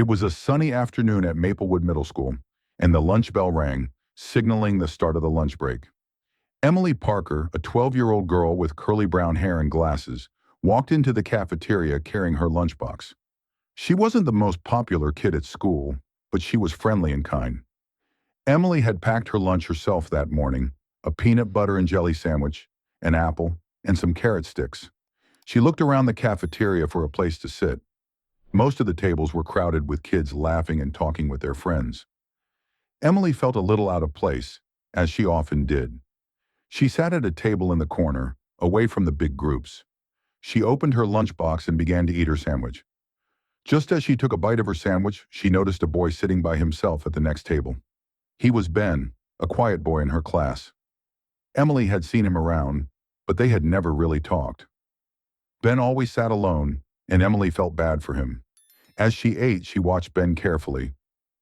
It was a sunny afternoon at Maplewood Middle School, and the lunch bell rang, signaling the start of the lunch break. Emily Parker, a 12-year-old girl with curly brown hair and glasses, walked into the cafeteria carrying her lunchbox. She wasn't the most popular kid at school, but she was friendly and kind. Emily had packed her lunch herself that morning, a peanut butter and jelly sandwich, an apple, and some carrot sticks. She looked around the cafeteria for a place to sit. Most of the tables were crowded with kids laughing and talking with their friends. Emily felt a little out of place, as she often did. She sat at a table in the corner, away from the big groups. She opened her lunchbox and began to eat her sandwich. Just as she took a bite of her sandwich, she noticed a boy sitting by himself at the next table. He was Ben, a quiet boy in her class. Emily had seen him around, but they had never really talked. Ben always sat alone, and Emily felt bad for him. As she ate, she watched Ben carefully.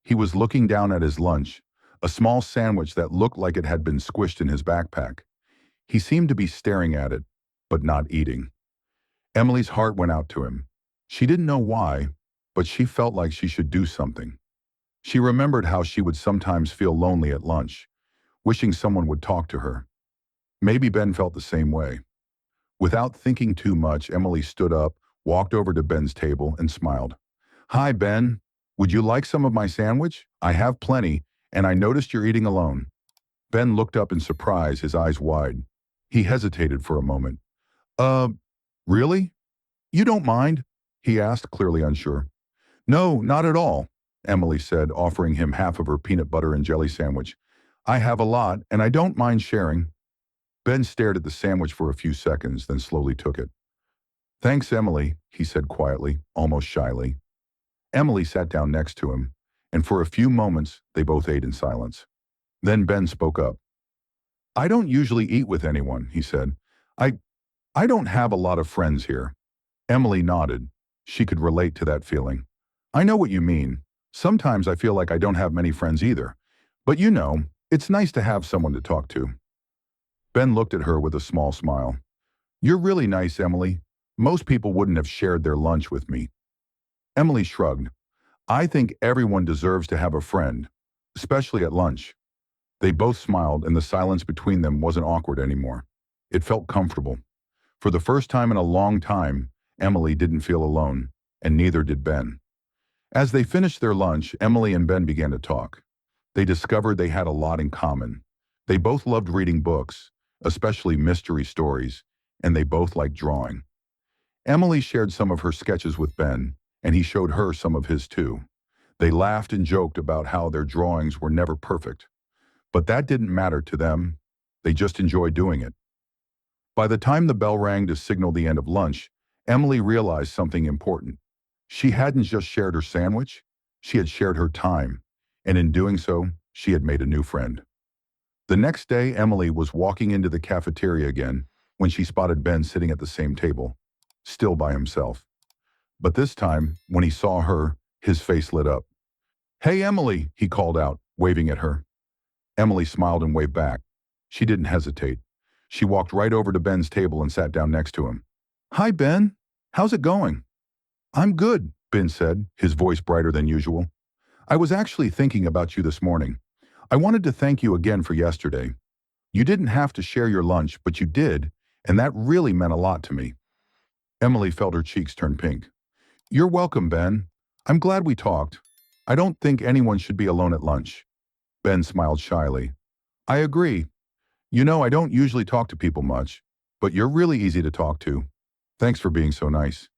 He was looking down at his lunch, a small sandwich that looked like it had been squished in his backpack. He seemed to be staring at it, but not eating. Emily's heart went out to him. She didn't know why, but she felt like she should do something. She remembered how she would sometimes feel lonely at lunch, wishing someone would talk to her. Maybe Ben felt the same way. Without thinking too much, Emily stood up, walked over to Ben's table, and smiled. "Hi, Ben. Would you like some of my sandwich? I have plenty, and I noticed you're eating alone." Ben looked up in surprise, his eyes wide. He hesitated for a moment. Uh, really? You don't mind?" he asked, clearly unsure. "No, not at all," Emily said, offering him half of her peanut butter and jelly sandwich. "I have a lot, and I don't mind sharing." Ben stared at the sandwich for a few seconds, then slowly took it. "Thanks, Emily," he said quietly, almost shyly. Emily sat down next to him, and for a few moments they both ate in silence. Then Ben spoke up. "I don't usually eat with anyone," he said. I, I don't have a lot of friends here." Emily nodded. She could relate to that feeling. "I know what you mean. Sometimes I feel like I don't have many friends either. But you know, it's nice to have someone to talk to." Ben looked at her with a small smile. "You're really nice, Emily. Most people wouldn't have shared their lunch with me." Emily shrugged. "I think everyone deserves to have a friend, especially at lunch." They both smiled, and the silence between them wasn't awkward anymore. It felt comfortable. For the first time in a long time, Emily didn't feel alone, and neither did Ben. As they finished their lunch, Emily and Ben began to talk. They discovered they had a lot in common. They both loved reading books, especially mystery stories, and they both liked drawing. Emily shared some of her sketches with Ben, and he showed her some of his too. They laughed and joked about how their drawings were never perfect. But that didn't matter to them. They just enjoyed doing it. By the time the bell rang to signal the end of lunch, Emily realized something important. She hadn't just shared her sandwich, she had shared her time, and in doing so, she had made a new friend. The next day, Emily was walking into the cafeteria again when she spotted Ben sitting at the same table, still by himself. But this time, when he saw her, his face lit up. "Hey, Emily," he called out, waving at her. Emily smiled and waved back. She didn't hesitate. She walked right over to Ben's table and sat down next to him. "Hi, Ben. How's it going?" "I'm good," Ben said, his voice brighter than usual. "I was actually thinking about you this morning. I wanted to thank you again for yesterday. You didn't have to share your lunch, but you did, and that really meant a lot to me." Emily felt her cheeks turn pink. "You're welcome, Ben. I'm glad we talked. I don't think anyone should be alone at lunch." Ben smiled shyly. "I agree. You know, I don't usually talk to people much, but you're really easy to talk to. Thanks for being so nice."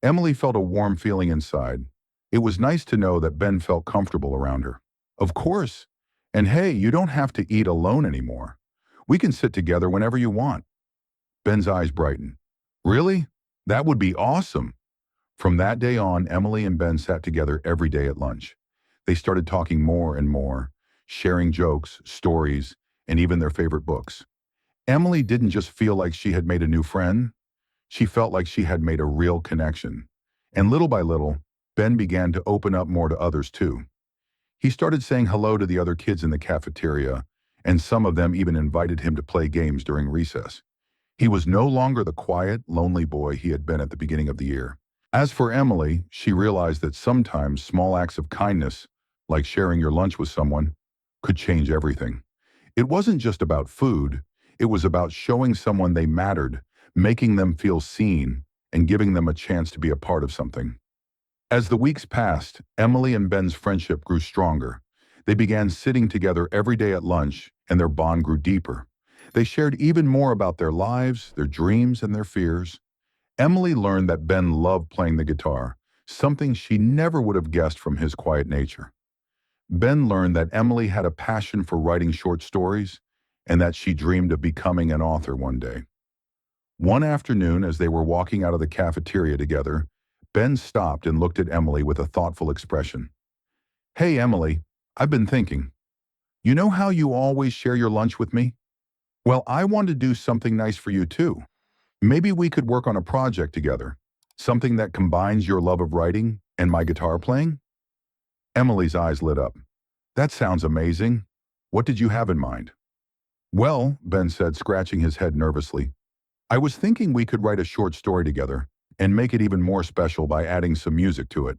Emily felt a warm feeling inside. It was nice to know that Ben felt comfortable around her. "Of course. And hey, you don't have to eat alone anymore. We can sit together whenever you want." Ben's eyes brightened. "Really? That would be awesome." From that day on, Emily and Ben sat together every day at lunch. They started talking more and more, sharing jokes, stories, and even their favorite books. Emily didn't just feel like she had made a new friend. She felt like she had made a real connection. And little by little, Ben began to open up more to others too. He started saying hello to the other kids in the cafeteria, and some of them even invited him to play games during recess. He was no longer the quiet, lonely boy he had been at the beginning of the year. As for Emily, she realized that sometimes small acts of kindness, like sharing your lunch with someone, could change everything. It wasn't just about food, it was about showing someone they mattered, making them feel seen, and giving them a chance to be a part of something. As the weeks passed, Emily and Ben's friendship grew stronger. They began sitting together every day at lunch, and their bond grew deeper. They shared even more about their lives, their dreams, and their fears. Emily learned that Ben loved playing the guitar, something she never would have guessed from his quiet nature. Ben learned that Emily had a passion for writing short stories and that she dreamed of becoming an author one day. One afternoon, as they were walking out of the cafeteria together, Ben stopped and looked at Emily with a thoughtful expression. "Hey, Emily, I've been thinking. You know how you always share your lunch with me? Well, I want to do something nice for you too. Maybe we could work on a project together, something that combines your love of writing and my guitar playing." Emily's eyes lit up. "That sounds amazing. What did you have in mind?" "Well," Ben said, scratching his head nervously, "I was thinking we could write a short story together and make it even more special by adding some music to it.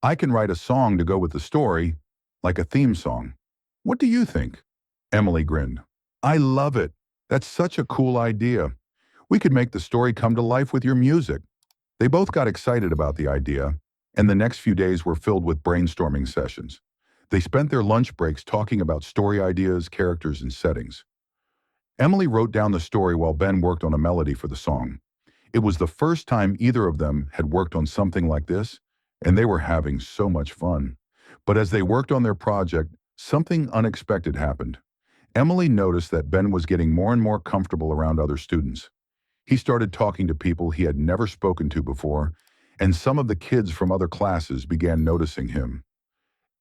I can write a song to go with the story, like a theme song. What do you think?" Emily grinned. "I love it. That's such a cool idea. We could make the story come to life with your music." They both got excited about the idea, and the next few days were filled with brainstorming sessions. They spent their lunch breaks talking about story ideas, characters, and settings. Emily wrote down the story while Ben worked on a melody for the song. It was the first time either of them had worked on something like this, and they were having so much fun. But as they worked on their project, something unexpected happened. Emily noticed that Ben was getting more and more comfortable around other students. He started talking to people he had never spoken to before, and some of the kids from other classes began noticing him.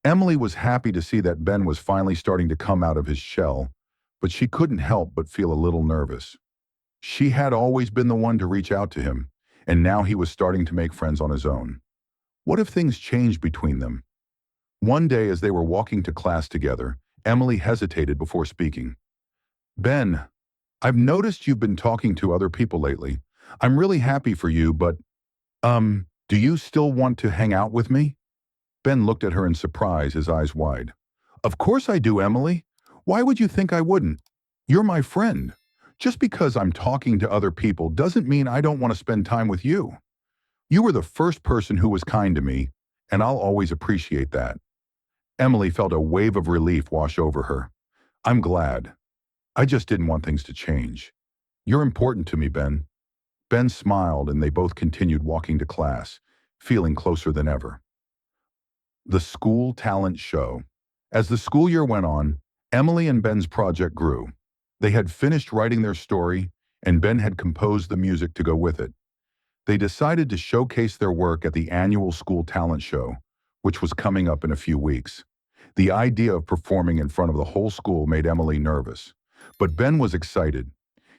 Emily was happy to see that Ben was finally starting to come out of his shell, but she couldn't help but feel a little nervous. She had always been the one to reach out to him, and now he was starting to make friends on his own. What if things changed between them? One day, as they were walking to class together, Emily hesitated before speaking. "Ben, I've noticed you've been talking to other people lately. I'm really happy for you, but, do you still want to hang out with me?" Ben looked at her in surprise, his eyes wide. "Of course I do, Emily. Why would you think I wouldn't? You're my friend. Just because I'm talking to other people doesn't mean I don't want to spend time with you. You were the first person who was kind to me, and I'll always appreciate that." Emily felt a wave of relief wash over her. "I'm glad. I just didn't want things to change. You're important to me, Ben." Ben smiled, and they both continued walking to class, feeling closer than ever. The School Talent Show. As the school year went on, Emily and Ben's project grew. They had finished writing their story, and Ben had composed the music to go with it. They decided to showcase their work at the annual school talent show, which was coming up in a few weeks. The idea of performing in front of the whole school made Emily nervous, but Ben was excited.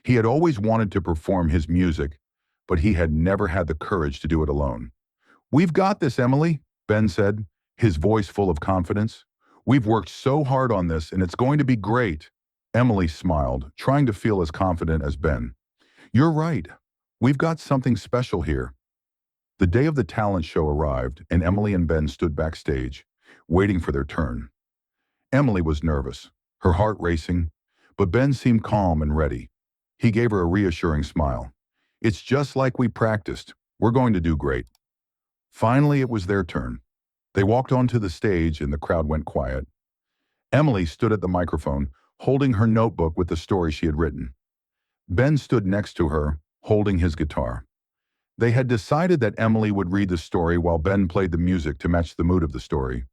He had always wanted to perform his music, but he had never had the courage to do it alone. "We've got this, Emily," Ben said, his voice full of confidence. "We've worked so hard on this, and it's going to be great." Emily smiled, trying to feel as confident as Ben. "You're right. We've got something special here." The day of the talent show arrived, and Emily and Ben stood backstage, waiting for their turn. Emily was nervous, her heart racing, but Ben seemed calm and ready. He gave her a reassuring smile. "It's just like we practiced. We're going to do great." Finally, it was their turn. They walked onto the stage, and the crowd went quiet. Emily stood at the microphone, holding her notebook with the story she had written. Ben stood next to her, holding his guitar. They had decided that Emily would read the story while Ben played the music to match the mood of the story.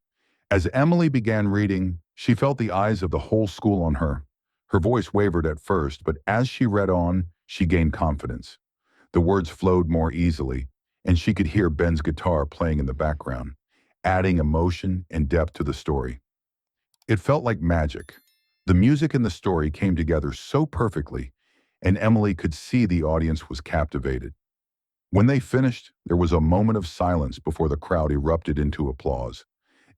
As Emily began reading, she felt the eyes of the whole school on her. Her voice wavered at first, but as she read on, she gained confidence. The words flowed more easily, and she could hear Ben's guitar playing in the background, adding emotion and depth to the story. It felt like magic. The music and the story came together so perfectly, and Emily could see the audience was captivated. When they finished, there was a moment of silence before the crowd erupted into applause.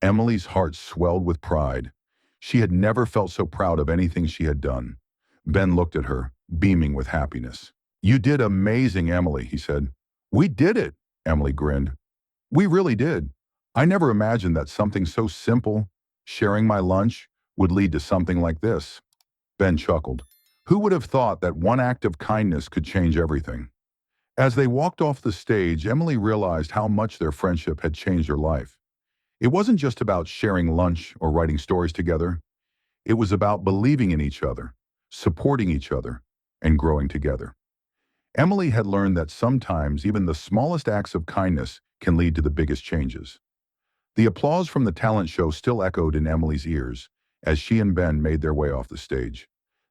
Emily's heart swelled with pride. She had never felt so proud of anything she had done. Ben looked at her, beaming with happiness. "You did amazing, Emily," he said. "We did it, Emily grinned. We really did. I never imagined that something so simple, sharing my lunch, would lead to something like this. Ben chuckled. Who would have thought that one act of kindness could change everything? As they walked off the stage, Emily realized how much their friendship had changed her life. It wasn't just about sharing lunch or writing stories together. It was about believing in each other, supporting each other, and growing together. Emily had learned that sometimes even the smallest acts of kindness can lead to the biggest changes. The applause from the talent show still echoed in Emily's ears as she and Ben made their way off the stage.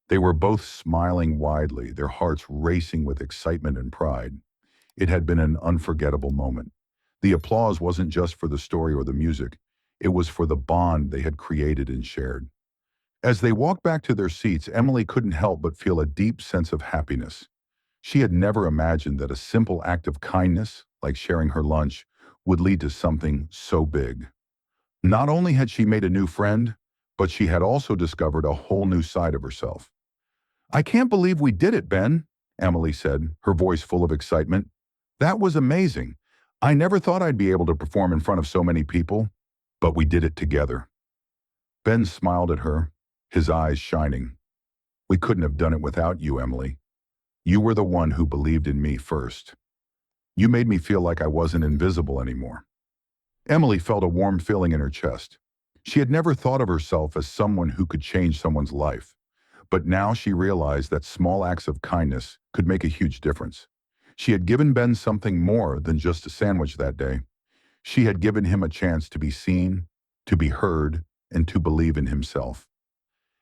They were both smiling widely, their hearts racing with excitement and pride. It had been an unforgettable moment. The applause wasn't just for the story or the music, it was for the bond they had created and shared. As they walked back to their seats, Emily couldn't help but feel a deep sense of happiness. She had never imagined that a simple act of kindness, like sharing her lunch, would lead to something so big. Not only had she made a new friend, but she had also discovered a whole new side of herself. I can't believe we did it, Ben, Emily said, her voice full of excitement. That was amazing. I never thought I'd be able to perform in front of so many people, but we did it together. Ben smiled at her, his eyes shining. We couldn't have done it without you, Emily. You were the one who believed in me first. You made me feel like I wasn't invisible anymore. Emily felt a warm feeling in her chest. She had never thought of herself as someone who could change someone's life, but now she realized that small acts of kindness could make a huge difference. She had given Ben something more than just a sandwich that day. She had given him a chance to be seen, to be heard, and to believe in himself.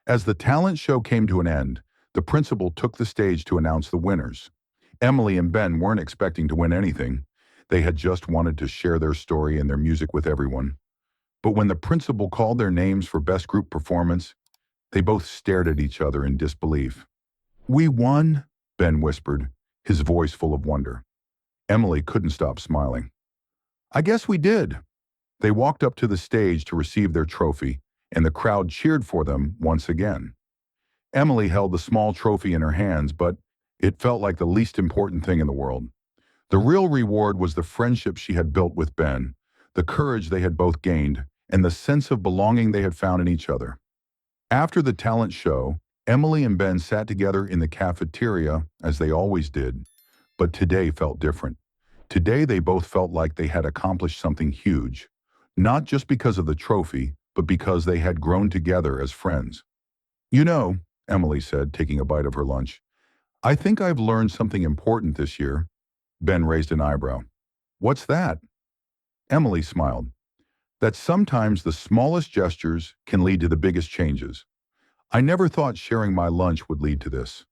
As the talent show came to an end, the principal took the stage to announce the winners. Emily and Ben weren't expecting to win anything. They had just wanted to share their story and their music with everyone. But when the principal called their names for Best Group Performance, they both stared at each other in disbelief. We won, Ben whispered, his voice full of wonder. Emily couldn't stop smiling. I guess we did. They walked up to the stage to receive their trophy, and the crowd cheered for them once again. Emily held the small trophy in her hands, but it felt like the least important thing in the world. The real reward was the friendship she had built with Ben, the courage they had both gained, and the sense of belonging they had found in each other. After the talent show, Emily and Ben sat together in the cafeteria as they always did, but today felt different. Today they both felt like they had accomplished something huge, not just because of the trophy, but because they had grown together as friends. You know, Emily said, taking a bite of her lunch, I think I've learned something important this year. Ben raised an eyebrow. What's that? Emily smiled. That sometimes the smallest gestures can lead to the biggest changes. I never thought sharing my lunch would lead to this.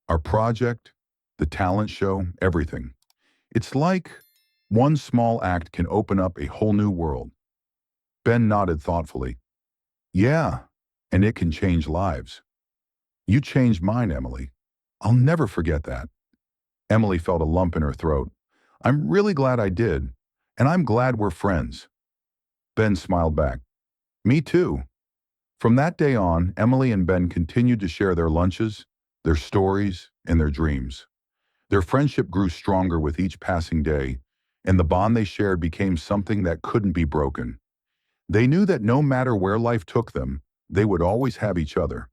Our project, the talent show, everything. It's like one small act can open up a whole new world. Ben nodded thoughtfully. Yeah, and it can change lives. You changed mine, Emily. I'll never forget that. Emily felt a lump in her throat. I'm really glad I did, and I'm glad we're friends. Ben smiled back. Me too. From that day on, Emily and Ben continued to share their lunches, their stories, and their dreams. Their friendship grew stronger with each passing day, and the bond they shared became something that couldn't be broken. They knew that no matter where life took them, they would always have each other.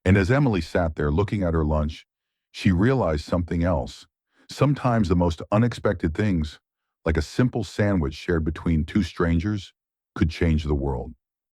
And as Emily sat there looking at her lunch, she realized something else. Sometimes the most unexpected things, like a simple sandwich shared between two strangers, could change the world.